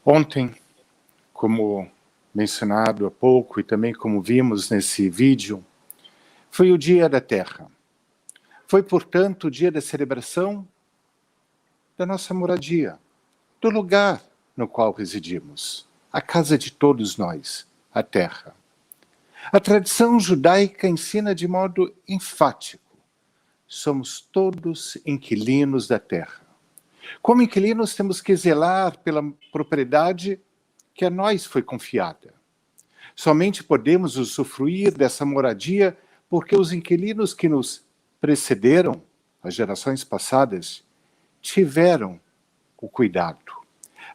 Ontem, como mencionado há pouco e também como vimos nesse vídeo, foi o Dia da Terra. Foi, portanto, o dia da celebração da nossa moradia, do lugar no qual residimos, a casa de todos nós, a Terra. A tradição judaica ensina de modo enfático: somos todos inquilinos da Terra. Como inquilinos, temos que zelar pela propriedade que a nós foi confiada. Somente podemos usufruir dessa moradia porque os inquilinos que nos precederam, as gerações passadas, tiveram o cuidado.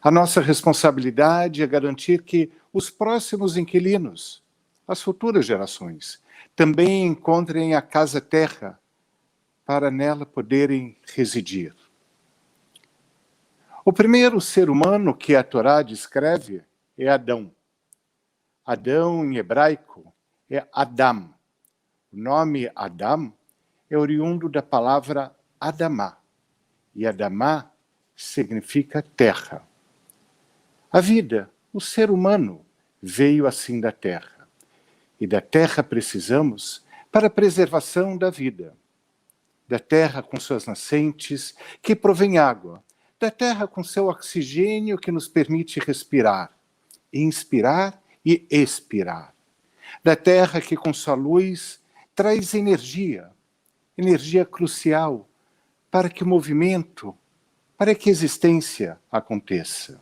A nossa responsabilidade é garantir que os próximos inquilinos, as futuras gerações, também encontrem a casa-terra para nela poderem residir. O primeiro ser humano que a Torá descreve é Adão. Adão, em hebraico, é Adam. O nome Adam é oriundo da palavra Adamá. E Adamá significa terra. A vida, o ser humano, veio assim da terra. E da terra precisamos para a preservação da vida. Da terra com suas nascentes, que provém água. Da terra com seu oxigênio que nos permite respirar, inspirar e expirar. Da terra que com sua luz traz energia, energia crucial para que o movimento, para que a existência aconteça.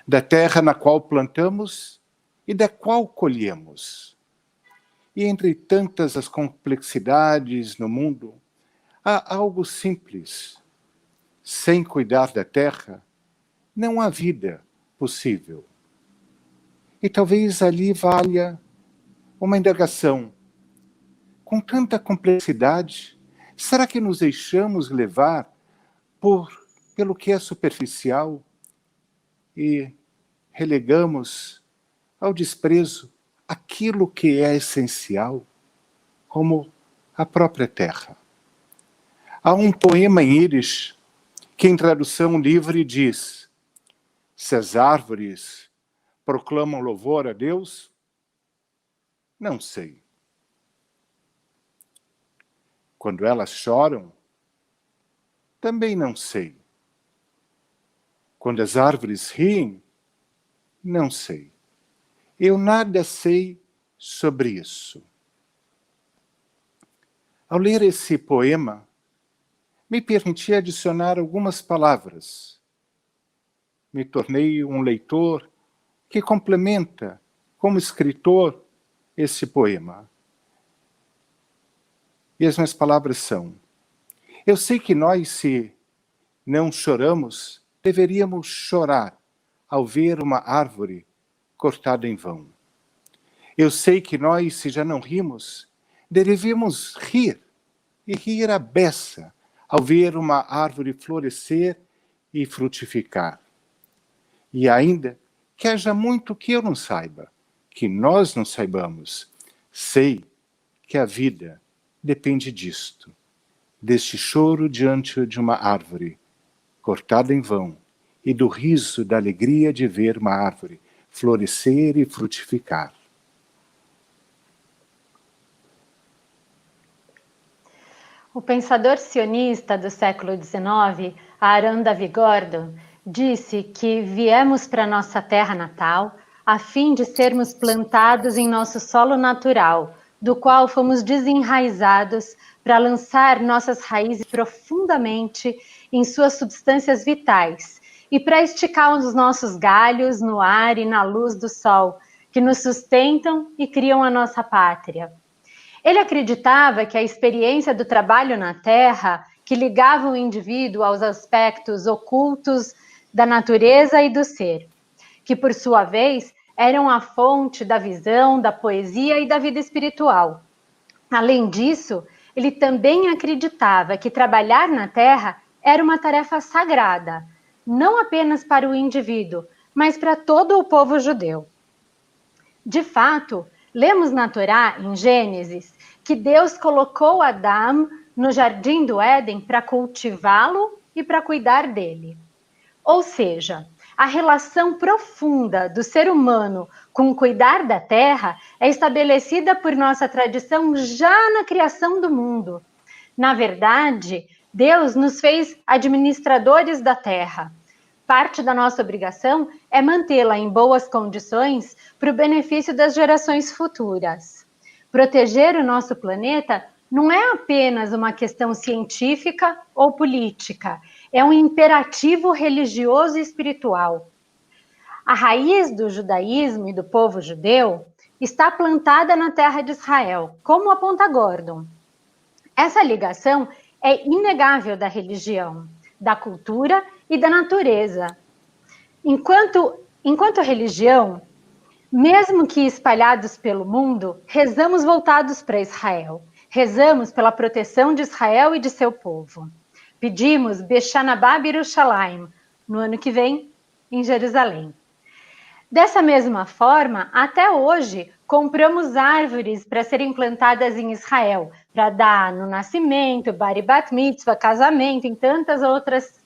Da terra na qual plantamos e da qual colhemos. E entre tantas as complexidades no mundo, há algo simples. Sem cuidar da terra, não há vida possível. E talvez ali valha uma indagação. Com tanta complexidade, será que nos deixamos levar pelo que é superficial e relegamos ao desprezo aquilo que é essencial, como a própria terra? Há um poema em Yiddish que, em tradução livre, diz: se as árvores proclamam louvor a Deus, não sei. Quando elas choram, também não sei. Quando as árvores riem, não sei. Eu nada sei sobre isso. Ao ler esse poema, me permiti adicionar algumas palavras. Me tornei um leitor que complementa, como escritor, esse poema. E as minhas palavras são: eu sei que nós, se não choramos, deveríamos chorar ao ver uma árvore cortada em vão. Eu sei que nós, se já não rimos, deveríamos rir, e rir à beça, ao ver uma árvore florescer e frutificar. E ainda que haja muito que eu não saiba, que nós não saibamos, sei que a vida depende disto, deste choro diante de uma árvore cortada em vão e do riso da alegria de ver uma árvore florescer e frutificar. O pensador sionista do século XIX, Aaron David Gordon, disse que viemos para nossa terra natal a fim de sermos plantados em nosso solo natural, do qual fomos desenraizados para lançar nossas raízes profundamente em suas substâncias vitais e para esticar os nossos galhos no ar e na luz do sol, que nos sustentam e criam a nossa pátria. Ele acreditava que a experiência do trabalho na terra, que ligava o indivíduo aos aspectos ocultos da natureza e do ser, que por sua vez eram a fonte da visão, da poesia e da vida espiritual. Além disso, ele também acreditava que trabalhar na terra era uma tarefa sagrada, não apenas para o indivíduo, mas para todo o povo judeu. De fato, lemos na Torá, em Gênesis, que Deus colocou Adão no jardim do Éden para cultivá-lo e para cuidar dele. Ou seja, a relação profunda do ser humano com cuidar da terra é estabelecida por nossa tradição já na criação do mundo. Na verdade, Deus nos fez administradores da terra. Parte da nossa obrigação é mantê-la em boas condições para o benefício das gerações futuras. Proteger o nosso planeta não é apenas uma questão científica ou política, é um imperativo religioso e espiritual. A raiz do judaísmo e do povo judeu está plantada na terra de Israel, como aponta Gordon. Essa ligação é inegável da religião, da cultura e da natureza. Enquanto religião, mesmo que espalhados pelo mundo, rezamos voltados para Israel. Rezamos pela proteção de Israel e de seu povo. Pedimos Beshanabá Birushalayim, no ano que vem, em Jerusalém. Dessa mesma forma, até hoje, compramos árvores para serem plantadas em Israel, para dar no nascimento, bar bat mitzvah, casamento, em tantas outras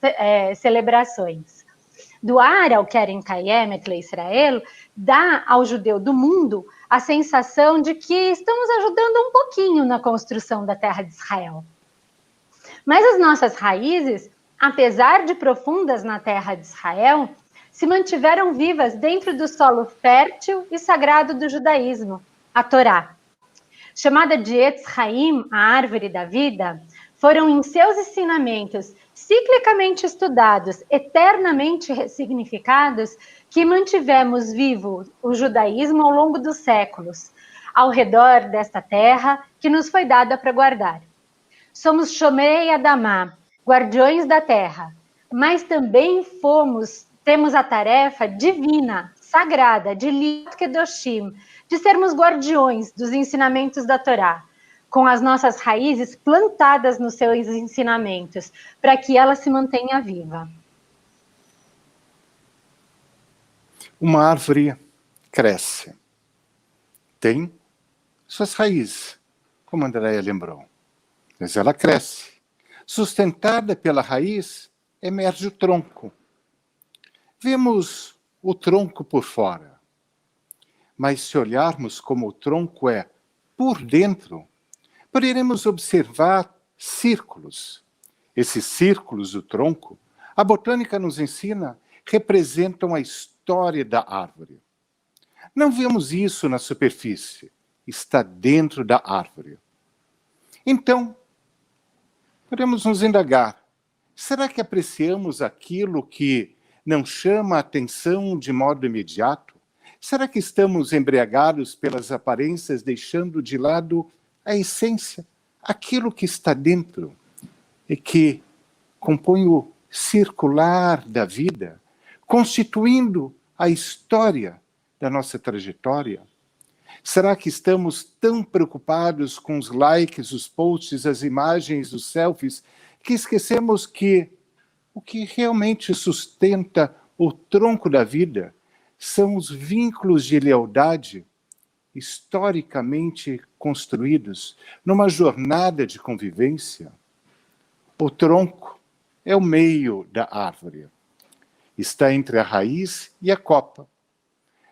celebrações. Doar ao Keren Kayemet LeIsrael dá ao judeu do mundo a sensação de que estamos ajudando um pouquinho na construção da terra de Israel. Mas as nossas raízes, apesar de profundas na terra de Israel, se mantiveram vivas dentro do solo fértil e sagrado do judaísmo, a Torá. Chamada de Etz Haim, a árvore da vida, foram em seus ensinamentos ciclicamente estudados, eternamente ressignificados, que mantivemos vivo o judaísmo ao longo dos séculos, ao redor desta terra que nos foi dada para guardar. Somos Shomrei Adamá, guardiões da terra, mas também temos a tarefa divina, sagrada, de Liat Kedoshim, de sermos guardiões dos ensinamentos da Torá, com as nossas raízes plantadas nos seus ensinamentos, para que ela se mantenha viva. Uma árvore cresce, tem suas raízes, como a Andréia lembrou, mas ela cresce. Sustentada pela raiz, emerge o tronco. Vemos o tronco por fora, mas se olharmos como o tronco é por dentro, poderemos observar círculos. Esses círculos do tronco, a botânica nos ensina, representam a história da árvore. Não vemos isso na superfície, está dentro da árvore. Então, podemos nos indagar, será que apreciamos aquilo que não chama a atenção de modo imediato? Será que estamos embriagados pelas aparências, deixando de lado a essência, aquilo que está dentro e que compõe o circular da vida, constituindo a história da nossa trajetória? Será que estamos tão preocupados com os likes, os posts, as imagens, os selfies, que esquecemos que o que realmente sustenta o tronco da vida são os vínculos de lealdade historicamente construídos numa jornada de convivência? O tronco é o meio da árvore. Está entre a raiz e a copa.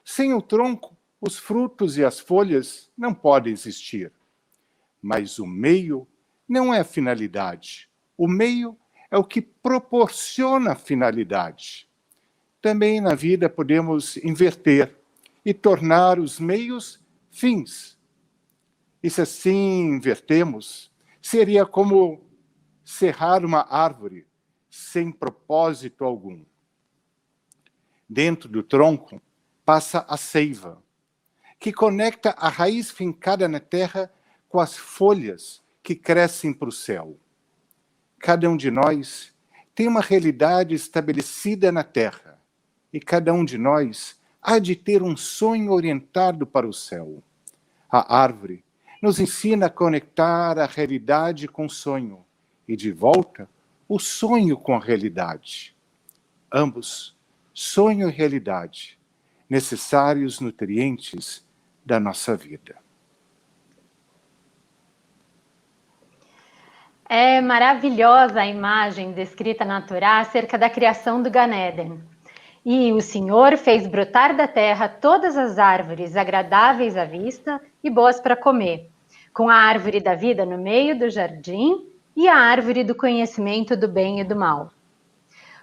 Sem o tronco, os frutos e as folhas não podem existir. Mas o meio não é a finalidade. O meio é o que proporciona a finalidade. Também na vida podemos inverter e tornar os meios fins. E se assim invertemos, seria como serrar uma árvore sem propósito algum. Dentro do tronco passa a seiva, que conecta a raiz fincada na terra com as folhas que crescem para o céu. Cada um de nós tem uma realidade estabelecida na terra, e cada um de nós há de ter um sonho orientado para o céu. A árvore nos ensina a conectar a realidade com o sonho, e de volta, o sonho com a realidade. Ambos, sonho e realidade, necessários nutrientes da nossa vida. É maravilhosa a imagem descrita na Torá acerca da criação do Gan Eden. E o Senhor fez brotar da terra todas as árvores agradáveis à vista e boas para comer, com a árvore da vida no meio do jardim e a árvore do conhecimento do bem e do mal.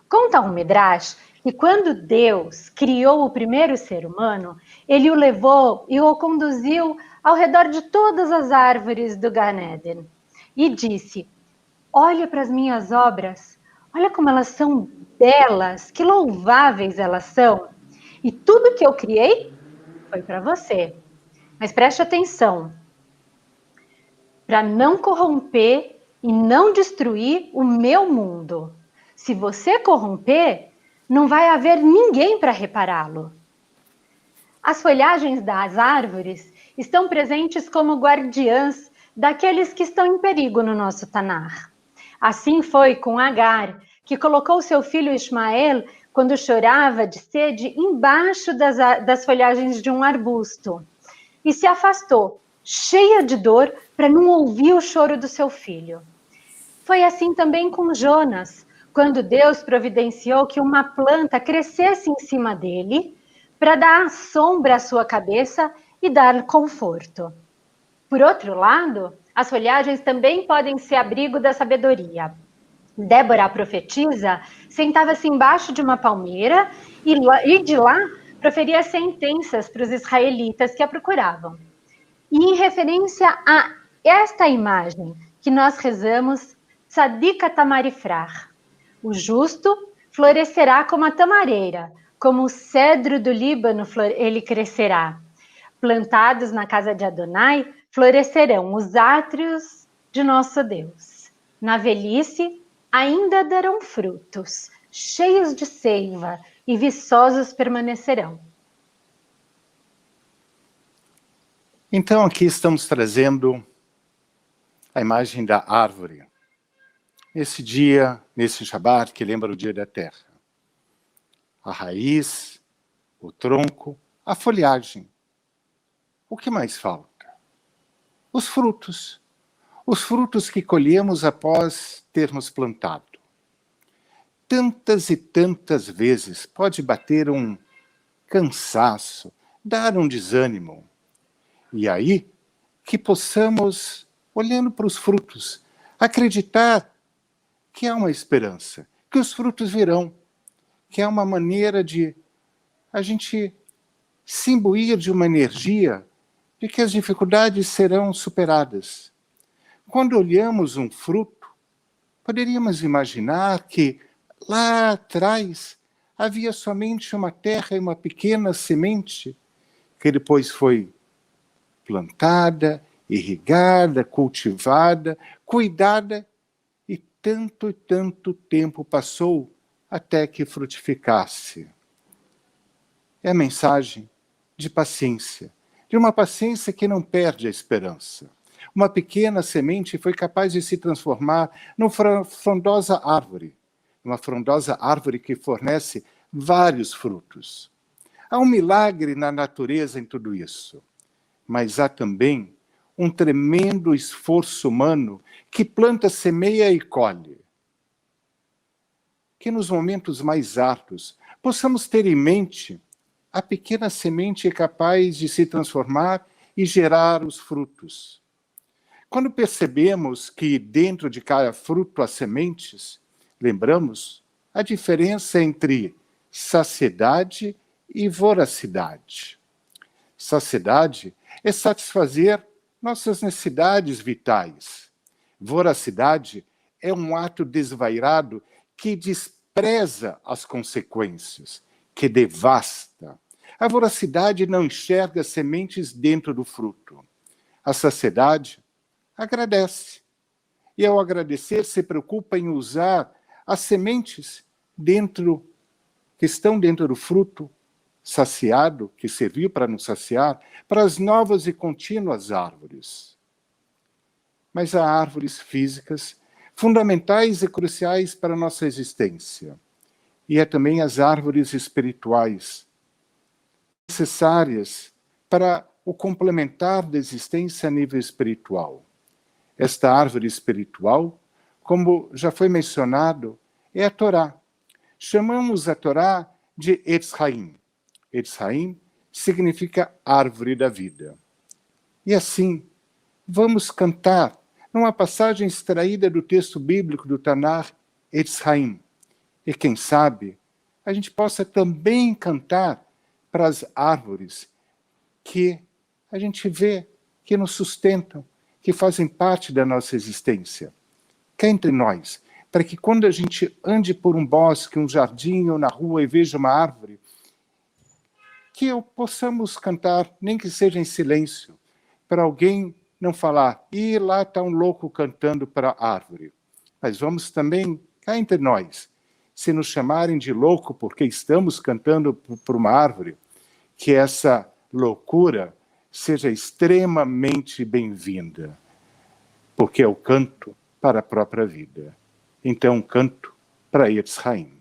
Conta um Midrash que quando Deus criou o primeiro ser humano, ele o levou e o conduziu ao redor de todas as árvores do Gan Eden e disse: olha para as minhas obras, olha como elas são belas, que louváveis elas são. E tudo que eu criei foi para você. Mas preste atenção, para não corromper e não destruir o meu mundo. Se você corromper, não vai haver ninguém para repará-lo. As folhagens das árvores estão presentes como guardiãs daqueles que estão em perigo no nosso Tanar. Assim foi com Agar, que colocou seu filho Ismael, quando chorava de sede, embaixo das folhagens de um arbusto, e se afastou, cheia de dor, para não ouvir o choro do seu filho. Foi assim também com Jonas, quando Deus providenciou que uma planta crescesse em cima dele, para dar sombra à sua cabeça e dar conforto. Por outro lado, as folhagens também podem ser abrigo da sabedoria. Débora, a profetisa, sentava-se embaixo de uma palmeira e de lá proferia sentenças para os israelitas que a procuravam. E em referência a esta imagem que nós rezamos, Tzadika Tamarifrar, o justo florescerá como a tamareira, como o cedro do Líbano ele crescerá. Plantados na casa de Adonai, florescerão os átrios de nosso Deus. Na velhice, ainda darão frutos, cheios de seiva, e viçosos permanecerão. Então aqui estamos trazendo a imagem da árvore. Nesse dia, nesse Shabat, que lembra o dia da terra. A raiz, o tronco, a folhagem. O que mais falta? Os frutos. Os frutos que colhemos após termos plantado. Tantas e tantas vezes pode bater um cansaço, dar um desânimo. E aí, que possamos, olhando para os frutos, acreditar que há uma esperança, que os frutos virão, que é uma maneira de a gente se imbuir de uma energia de que as dificuldades serão superadas. Quando olhamos um fruto, poderíamos imaginar que lá atrás havia somente uma terra e uma pequena semente que depois foi plantada, irrigada, cultivada, cuidada, e tanto tempo passou até que frutificasse. É a mensagem de paciência, de uma paciência que não perde a esperança. Uma pequena semente foi capaz de se transformar numa frondosa árvore, uma frondosa árvore que fornece vários frutos. Há um milagre na natureza em tudo isso, mas há também um tremendo esforço humano que planta, semeia e colhe. Que nos momentos mais árduos possamos ter em mente a pequena semente capaz de se transformar e gerar os frutos. Quando percebemos que dentro de cada fruto há sementes, lembramos a diferença entre saciedade e voracidade. Saciedade é satisfazer nossas necessidades vitais. Voracidade é um ato desvairado que despreza as consequências, que devasta. A voracidade não enxerga sementes dentro do fruto. A saciedade agradece. E ao agradecer, se preocupa em usar as sementes que estão dentro do fruto saciado, que serviu para nos saciar, para as novas e contínuas árvores. Mas há árvores físicas fundamentais e cruciais para a nossa existência. E há também as árvores espirituais, necessárias para o complementar da existência a nível espiritual. Esta árvore espiritual, como já foi mencionado, é a Torá. Chamamos a Torá de Etz Haim. Etz Haim significa árvore da vida. E assim, vamos cantar numa passagem extraída do texto bíblico do Tanar, Etz Haim. E quem sabe, a gente possa também cantar para as árvores que a gente vê, que nos sustentam, que fazem parte da nossa existência. Cá entre nós, para que quando a gente ande por um bosque, um jardim ou na rua e veja uma árvore, que possamos cantar, nem que seja em silêncio, para alguém não falar, e lá está um louco cantando para a árvore. Mas vamos também, cá entre nós, se nos chamarem de louco porque estamos cantando por uma árvore, que essa loucura seja extremamente bem-vinda, porque é o canto para a própria vida. Então, canto para Etz Haim.